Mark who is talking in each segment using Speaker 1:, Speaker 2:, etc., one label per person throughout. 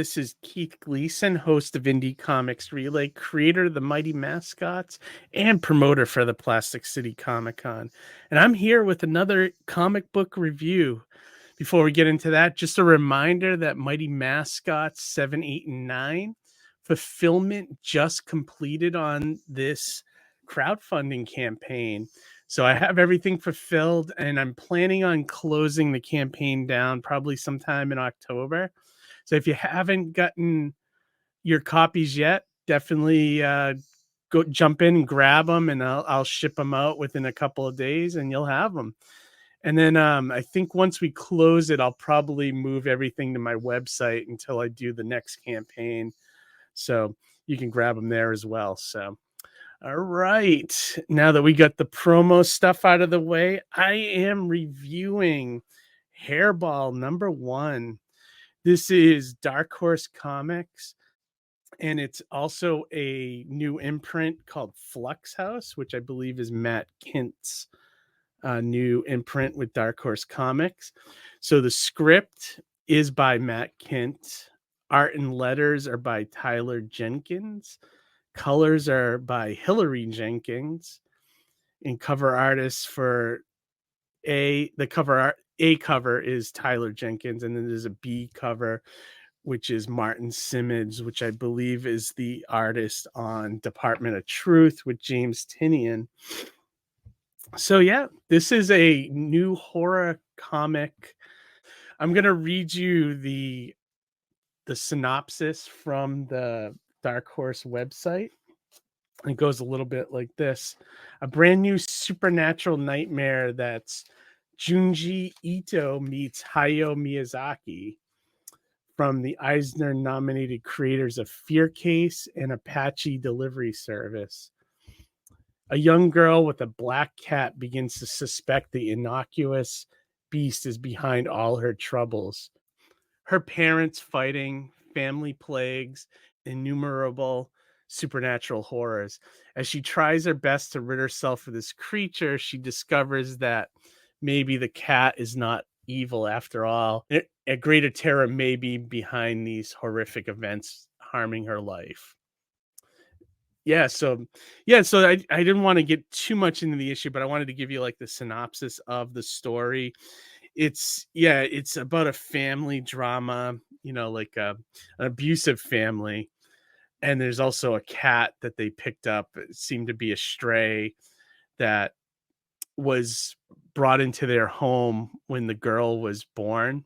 Speaker 1: This is Keith Gleason, host of Indie Comics Relay, creator of the Mighty Mascots, and promoter for the Plastic City Comic Con. And I'm here with another comic book review. Before we get into that, just a reminder that Mighty Mascots 7, 8, and 9 fulfillment just completed on this crowdfunding campaign. So I have everything fulfilled, and I'm planning on closing the campaign down probably sometime in October. So if you haven't gotten your copies yet, definitely go jump in and grab them, and I'll ship them out within a couple of days, and you'll have them. And then I think once we close it, I'll probably move everything to my website until I do the next campaign. So you can grab them there as well. So, all right. Now that we got the promo stuff out of the way, I am reviewing Hairball #1. This is Darkhorse Comics, and it's also a new imprint called Flux House, which I believe is Matt Kint's new imprint with Darkhorse Comics. So the script is by Matt Kint. Art and letters are by Tyler Jenkins. Colors are by Hillary Jenkins. And cover artists for the cover art. A cover is Tyler Jenkins, and then there's a B cover, which is Martin Simmons, which I believe is the artist on Department of Truth with James Tynion. So yeah, this is a new horror comic. I'm gonna read you the synopsis from the Dark Horse website. It goes a little bit like this: a brand new supernatural nightmare that's Junji Ito meets Hayao Miyazaki, from the Eisner-nominated creators of Fear Case and Apache Delivery Service. A young girl with a black cat begins to suspect the innocuous beast is behind all her troubles. Her parents fighting, family plagues, innumerable supernatural horrors. As she tries her best to rid herself of this creature, she discovers that maybe the cat is not evil after all. A greater terror may be behind these horrific events harming her life. So I didn't want to get too much into the issue, but I wanted to give you like the synopsis of the story. It's about a family drama, like an abusive family. And there's also a cat that they picked up. It seemed to be a stray that was brought into their home when the girl was born.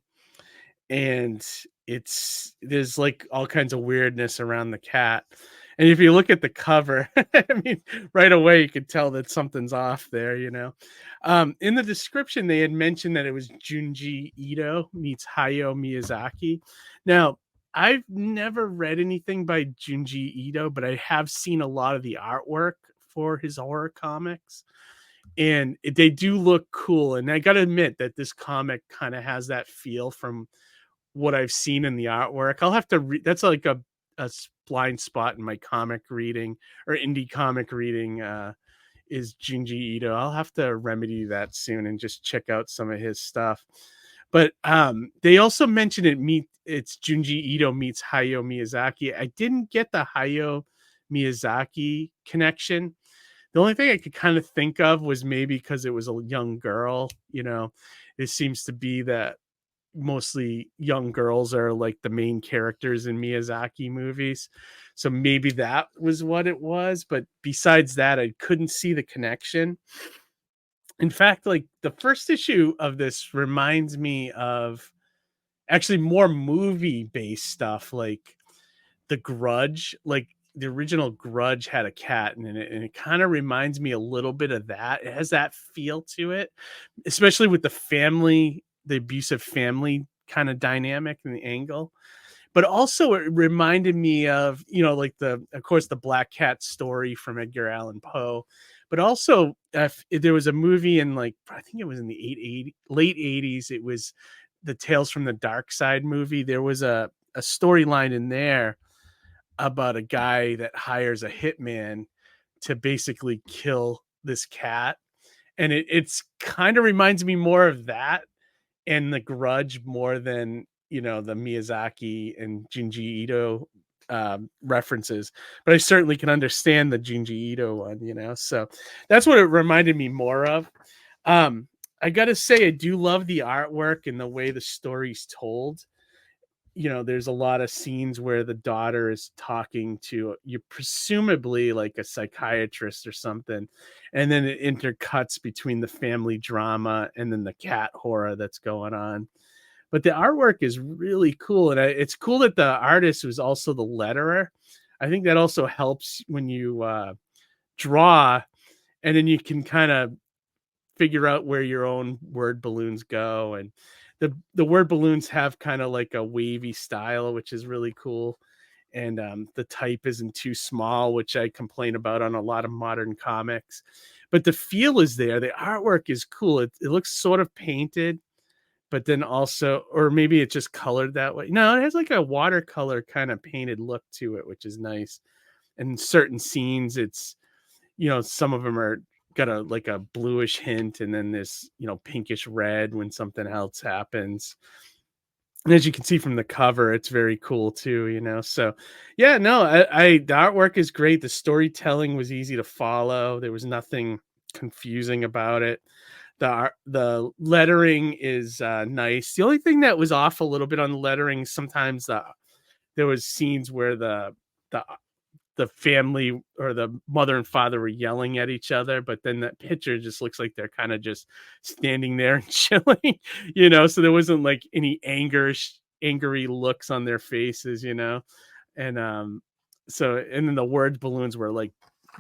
Speaker 1: And there's like all kinds of weirdness around the cat. And if you look at the cover, I mean, right away you could tell that something's off there, In the description, they had mentioned that it was Junji Ito meets Hayao Miyazaki. Now, I've never read anything by Junji Ito, but I have seen a lot of the artwork for his horror comics. And they do look cool. And I got to admit that this comic kind of has that feel from what I've seen in the artwork. I'll have to read. That's like a blind spot in my comic reading or indie comic reading is Junji Ito. I'll have to remedy that soon and just check out some of his stuff. But they also mentioned it's Junji Ito meets Hayao Miyazaki. I didn't get the Hayao Miyazaki connection. The only thing I could kind of think of was maybe because it was a young girl, it seems to be that mostly young girls are like the main characters in Miyazaki movies. So maybe that was what it was. But besides that, I couldn't see the connection. In fact, like the first issue of this reminds me of actually more movie based stuff, like The Grudge. Like the original Grudge had a cat in it, and it kind of reminds me a little bit of that. It has that feel to it, especially with the abusive family kind of dynamic and the angle. But also it reminded me of, like of course, the Black Cat story from Edgar Allan Poe. But also, if there was a movie in I think it was in the late 80s, it was the Tales from the Dark Side movie. There was a storyline in there about a guy that hires a hitman to basically kill this cat. And it's kind of reminds me more of that and The Grudge more than, the Miyazaki and Junji Ito references, but I certainly can understand the Junji Ito one. So that's what it reminded me more of. I gotta say, I do love the artwork and the way the story's told. There's a lot of scenes where the daughter is talking to you, presumably like a psychiatrist or something, and then it intercuts between the family drama and then the cat horror that's going on. But the artwork is really cool, and it's cool that the artist was also the letterer. I think that also helps when you draw, and then you can kind of figure out where your own word balloons go. And the word balloons have kind of like a wavy style, which is really cool. And the type isn't too small, which I complain about on a lot of modern comics. But the feel is there. The artwork is cool. It looks sort of painted, but then also, or maybe it's just colored that way. No, it has like a watercolor kind of painted look to it, which is nice. And certain scenes, it's some of them are got a bluish hint, and then this pinkish red when something else happens. And as you can see from the cover, it's very cool too. So yeah, no, I the artwork is great. The storytelling was easy to follow. There was nothing confusing about it. The lettering is nice. The only thing that was off a little bit on the lettering, sometimes there was scenes where the the family or the mother and father were yelling at each other, but then that picture just looks like they're kind of just standing there and chilling, so there wasn't like any angry looks on their faces. And and then the word balloons were like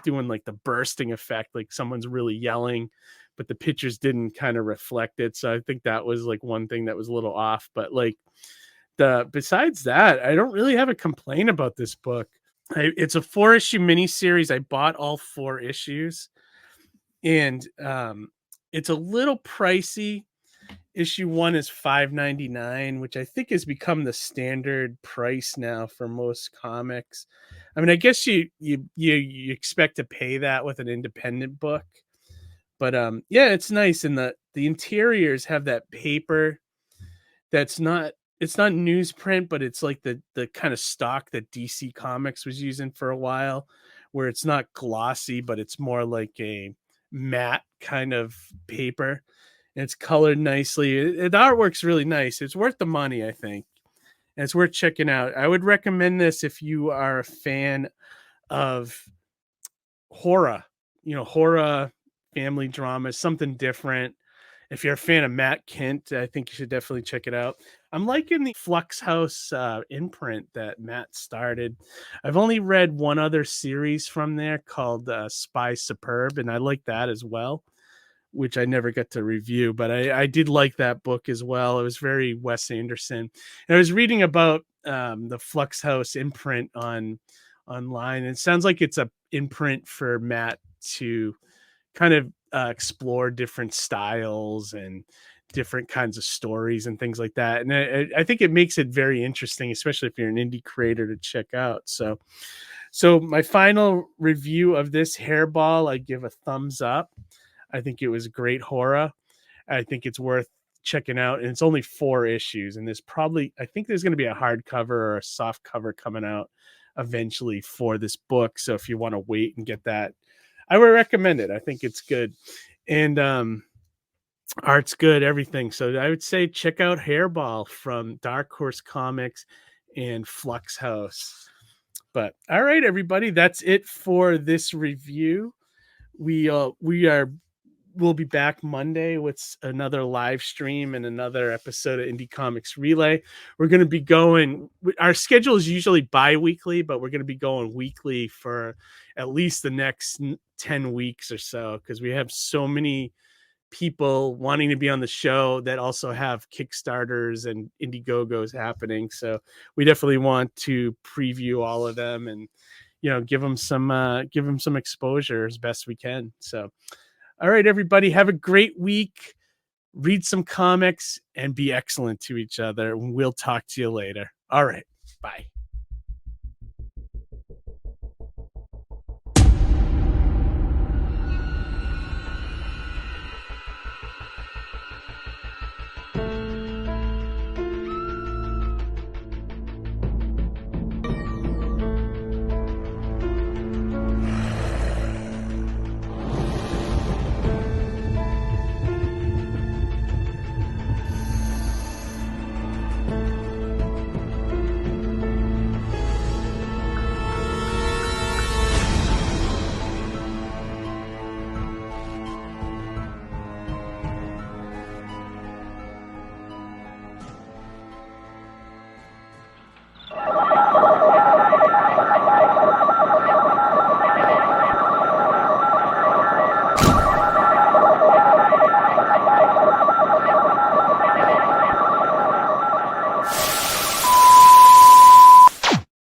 Speaker 1: doing like the bursting effect, like someone's really yelling, but the pictures didn't kind of reflect it. So I think that was like one thing that was a little off, but like besides that, I don't really have a complaint about this book. It's a 4-issue miniseries. I bought all 4 issues, and it's a little pricey. Issue 1 is $5.99, which I think has become the standard price now for most comics. I mean, I guess you expect to pay that with an independent book, but yeah, it's nice, and the interiors have that paper that's not, it's not newsprint, but it's like the kind of stock that DC Comics was using for a while, where it's not glossy, but it's more like a matte kind of paper. And it's colored nicely. The artwork's really nice. It's worth the money, I think. And it's worth checking out. I would recommend this if you are a fan of horror, horror, family drama, something different. If you're a fan of Matt Kent, I think you should definitely check it out. I'm liking the Flux House imprint that Matt started. I've only read one other series from there called Spy Superb, and I like that as well, which I never got to review, but I did like that book as well. It was very Wes Anderson. And I was reading about the Flux House imprint online. It sounds like it's a imprint for Matt to kind of explore different styles and different kinds of stories and things like that. And I think it makes it very interesting, especially if you're an indie creator, to check out. So my final review of this Hairball, I give a thumbs up. I think it was great horror. I think it's worth checking out. And it's only 4 issues. And I think there's going to be a hardcover or a soft cover coming out eventually for this book. So if you want to wait and get that, I would recommend it. I think it's good. And art's good, everything. So I would say check out Hairball from Darkhorse Comics and Flux House. But all right, everybody, that's it for this review. We'll be back Monday with another live stream and another episode of Indie Comics Relay. We're going to be going, our schedule is usually bi-weekly, but we're going to be going weekly for at least the next 10 weeks or so, because we have so many people wanting to be on the show that also have Kickstarters and Indiegogos happening. So we definitely want to preview all of them and, give them some exposure as best we can. So, all right, everybody, have a great week. Read some comics and be excellent to each other. We'll talk to you later. All right. Bye.